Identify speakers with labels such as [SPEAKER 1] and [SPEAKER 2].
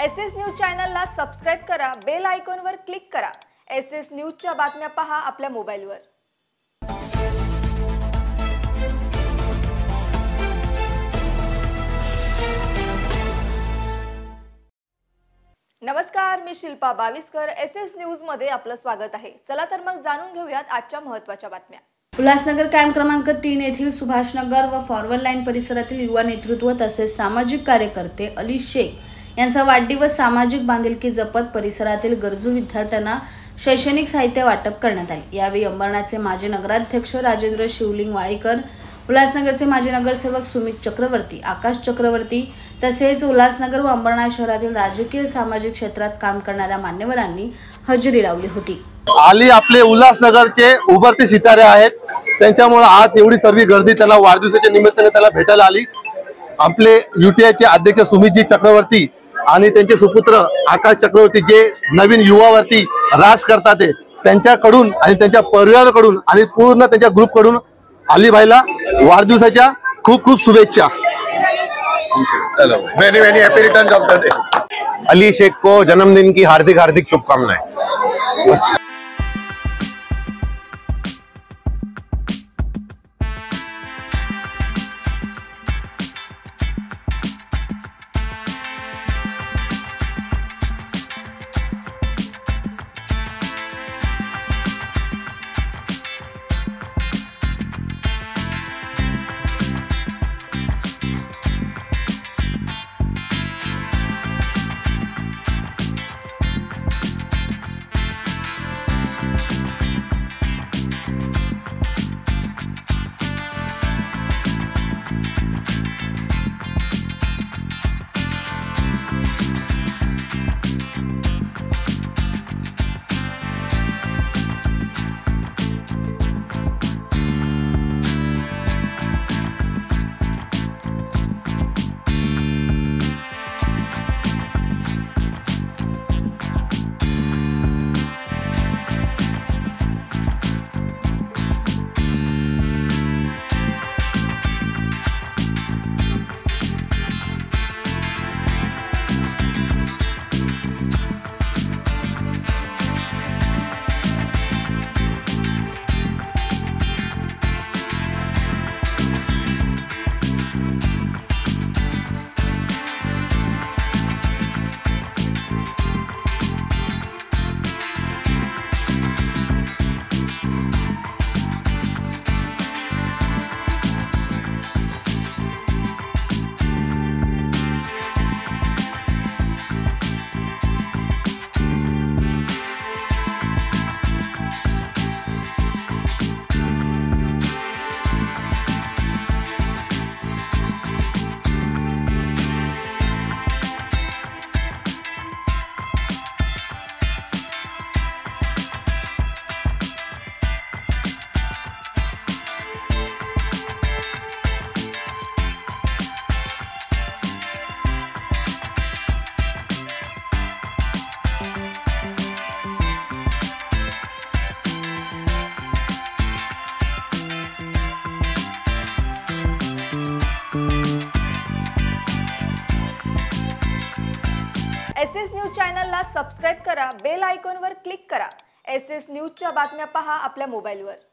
[SPEAKER 1] SS news चॅनलला subscribe करा, bell आयकॉनवर क्लिक करा। एसएस न्यूजच्या बातम्या पहा आपल्या मोबाईलवर। नमस्कार, मी शिल्पा बाविस्कर। एसएस न्यूज मध्ये आपलं स्वागत आहे। चला तर मग जाणून घेऊयात आजच्या महत्त्वाच्या बातम्या।
[SPEAKER 2] उल्हासनगर कॅम्प क्रमांक 3 येथील सुभाषनगर व फॉरवर्ड लाईन परिसरातील युवा नेतृत्व तसेच सामाजिक कार्यकर्ते अली शेख यांचा वाढदिवस सामाजिक बांधिलकी जपत परिसरातील गरजू विद्यार्थ्यांना शैक्षणिक साहित्य वाटप करण्यात आले। यावेळी अंबरनाथचे माजी नगराध्यक्ष राजेंद्र शिवलिंग वाळेकर, उल्हासनगरचे माजी नगरसेवक सुमित चक्रवर्ती, आकाश चक्रवर्ती तसेच उल्हासनगर व अंबरनाथ शहरातील राजकीय सामाजिक क्षेत्रात काम करणाऱ्या मान्यवरांनी हजेरी लावली होती।
[SPEAKER 3] आली आपले उल्हासनगरचे उभरते सितारे आहेत, त्यांच्यामुळे आज एवढी सर्व गर्दी त्याला वाढदिवसाच्या निमित्ताने त्याला भेटायला आली। आपले यूटीआयचे अध्यक्ष सुमितजी चक्रवर्ती आणि त्यांचे सुपुत्र आकाश चक्रवर्ती जे नवीन युवावरती राज करतात त्यांच्याकडून आणि त्यांच्या परिवाराकडून आणि पूर्ण त्यांच्या ग्रुपकडून अलीभाईला वाढदिवसाच्या खूप खूप शुभेच्छा।
[SPEAKER 4] चलो, very very happy returns of the day. Ali Shaikh को जन्मदिन की हार्दिक हार्दिक शुभकामनाएं।
[SPEAKER 1] एसएस न्यूज चॅनलला सबस्क्राइब करा, बेल आयकॉनवर क्लिक करा। एसएस न्यूजच्या बातम्या पहा आपल्या मोबाईलवर।